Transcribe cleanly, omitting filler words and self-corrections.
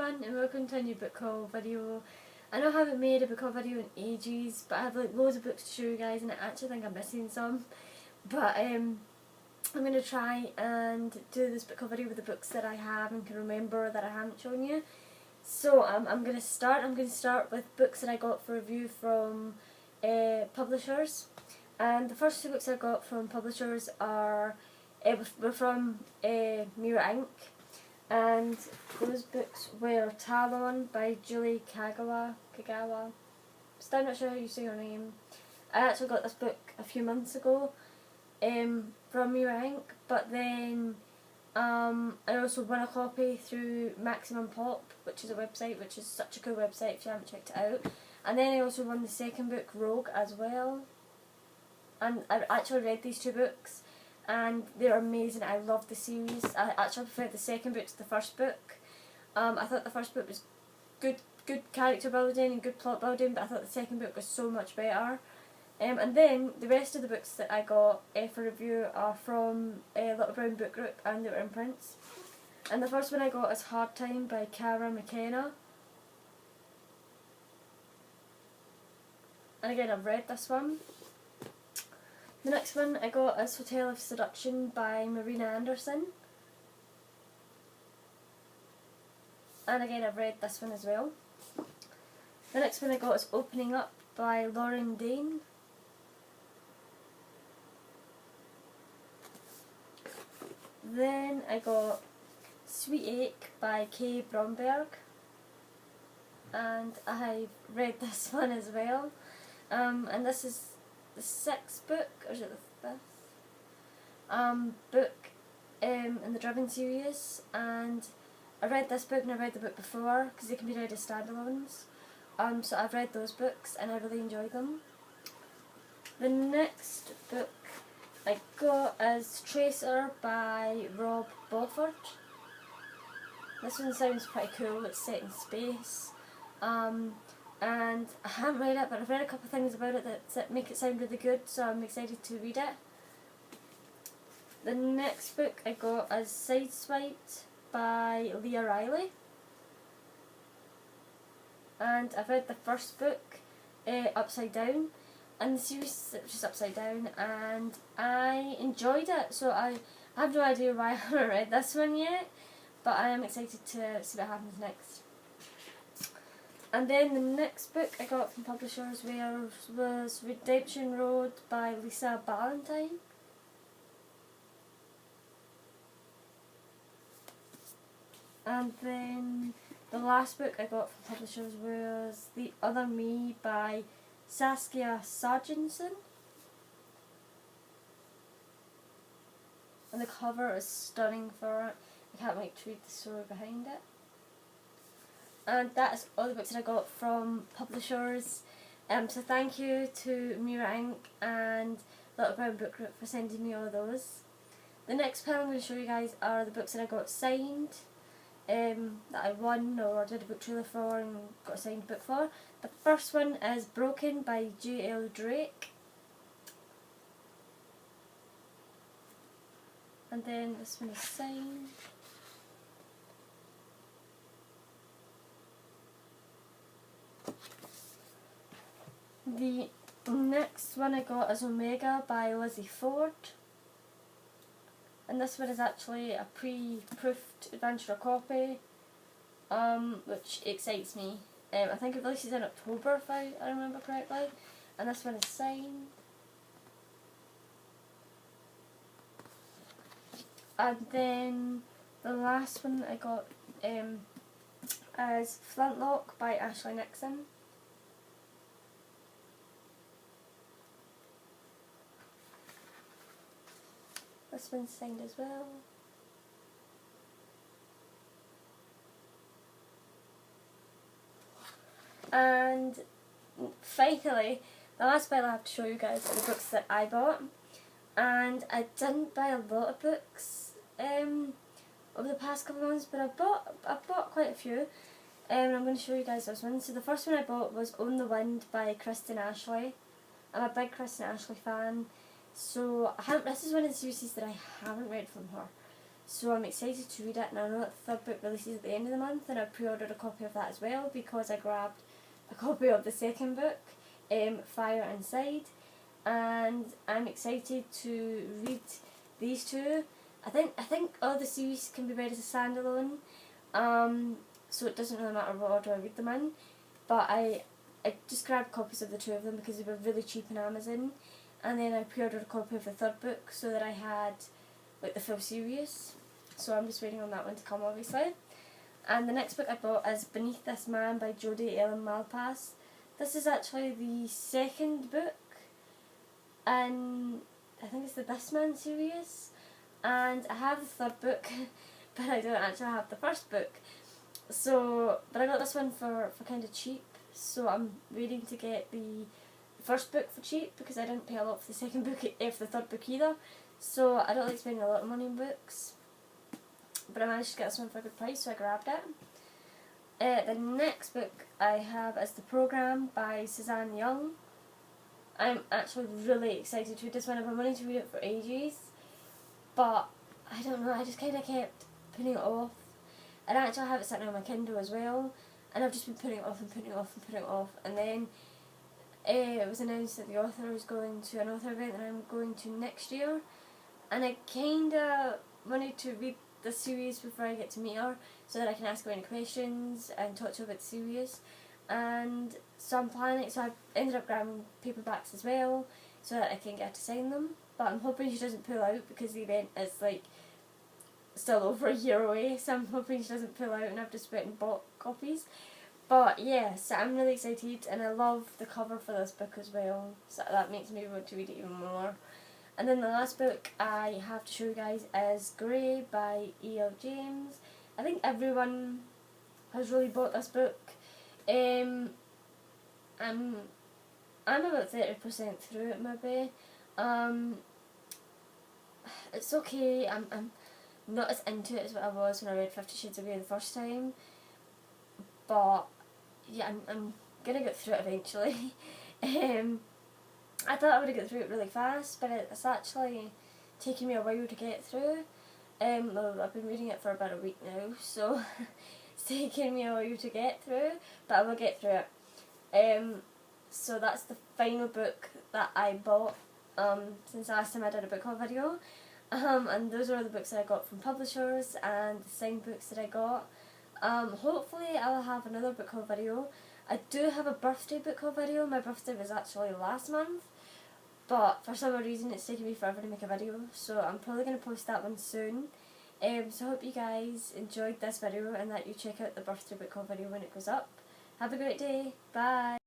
everyone and welcome to a new book haul video. I know I haven't made a book haul video in ages, but I have like loads of books to show you guys and I actually think I'm missing some. But I'm going to try and do this book haul video with the books that I have and can remember that I haven't shown you. So I'm going to start with books that I got for review from publishers. And the first two books I got from publishers were from Miura Inc. And those books were Talon by Julie Kagawa. Still not sure how you say her name. I actually got this book a few months ago from Miura Inc. But then I also won a copy through Maximum Pop, which is a website, which is such a cool website if you haven't checked it out. And then I also won the second book, Rogue, as well. And I actually read these two books and they're amazing. I love the series. I actually preferred the second book to the first book. I thought the first book was good character building and good plot building, but I thought the second book was so much better. And then the rest of the books that I got for review are from Little Brown Book Group and they were imprints. And the first one I got is Hard Time by Kara McKenna. And again, I've read this one. The next one I got is Hotel of Seduction by Marina Anderson. And again, I've read this one as well. The next one I got is Opening Up by Lauren Dane. Then I got Sweet Ache by Kay Bromberg. And I've read this one as well. And this is the sixth book, or is it the fifth? Book in the Driven series, and I read this book and I read the book before because they can be read as standalones. So I've read those books and I really enjoyed them. The next book I got is Tracer by Rob Beaufort. This one sounds pretty cool. It's set in space. And I haven't read it, but I've read a couple of things about it that make it sound really good, so I'm excited to read it. The next book I got is Sideswiped by Leah Riley. And I've read the first book, Upside Down, and the series which is Upside Down, and I enjoyed it, so I have no idea why I haven't read this one yet, but I am excited to see what happens next. And then the next book I got from publishers was Redemption Road by Lisa Ballantyne. And then the last book I got from publishers was The Other Me by Saskia Sargensen. And the cover is stunning for it. I can't wait to read the story behind it. And that is all the books that I got from publishers. So thank you to Miura Inc. and Little Brown Book Group for sending me all of those. The next pile I'm going to show you guys are the books that I got signed, that I won or did a book trailer for and got a signed book for. The first one is Broken by J.L. Drake. And then this one is signed. The next one I got is Omega by Lizzie Ford. And this one is actually a pre-proofed adventurer copy, which excites me. I think it releases in October if I remember correctly. And this one is signed. And then the last one I got is Flintlock by Ashley Nixon. This one's signed as well. And finally, the last pile I have to show you guys are the books that I bought. And I didn't buy a lot of books over the past couple of months, but I bought quite a few. And I'm going to show you guys those ones. So the first one I bought was Own the Wind by Kristen Ashley. I'm a big Kristen Ashley fan. So this is one of the series that I haven't read from her. so I'm excited to read it, and I know that the third book releases at the end of the month, and I pre-ordered a copy of that as well because I grabbed a copy of the second book, Fire Inside, and I'm excited to read these two. I think all the series can be read as a standalone, so it doesn't really matter what order I read them in, but I just grabbed copies of the two of them because they were really cheap on Amazon, and then I pre-ordered a copy of the third book so that I had like the full series. So I'm just waiting on that one to come, obviously. And the next book I bought is Beneath This Man by Jodi Ellen Malpass. This is actually the second book, and I think it's the This Man series, and I have the third book but I don't actually have the first book. So, but I got this one for kind of cheap, so I'm waiting to get the first book for cheap because I didn't pay a lot for the second book, for the third book either. So I don't like spending a lot of money on books, but I managed to get this one for a good price, so I grabbed it. The next book I have is The Programme by Suzanne Young. I'm actually really excited to read this one. I've been wanting to read it for ages, but I don't know, I just kind of kept putting it off. And I actually have it sitting on my Kindle as well, and I've just been putting it off and putting it off and putting it off, and then it was announced that the author was going to an author event that I'm going to next year, and I kind of wanted to read the series before I get to meet her so that I can ask her any questions and talk to her about the series. And so I'm planning, so I ended up grabbing paperbacks as well so that I can get to sign them, but I'm hoping she doesn't pull out because the event is like still over a year away, so I'm hoping she doesn't pull out and I've just went and bought copies. But yes, so I'm really excited, and I love the cover for this book as well, so that makes me want to read it even more. And then the last book I have to show you guys is Grey by E.L. James. I think everyone has really bought this book. I'm about 30% through it maybe. It's okay. I'm not as into it as what I was when I read 50 Shades of Grey the first time, but yeah, I'm gonna get through it eventually. I thought I would get through it really fast, but it's actually taken me a while to get through. Well, I've been reading it for about a week now, so it's taken me a while to get through, but I will get through it. So that's the final book that I bought since last time I did a book haul video. And those are all the books that I got from publishers and the signed books that I got. Hopefully I'll have another book haul video. I do have a birthday book haul video. My birthday was actually last month, but for some reason it's taken me forever to make a video, so I'm probably going to post that one soon. So I hope you guys enjoyed this video and that you check out the birthday book haul video when it goes up. Have a great day. Bye.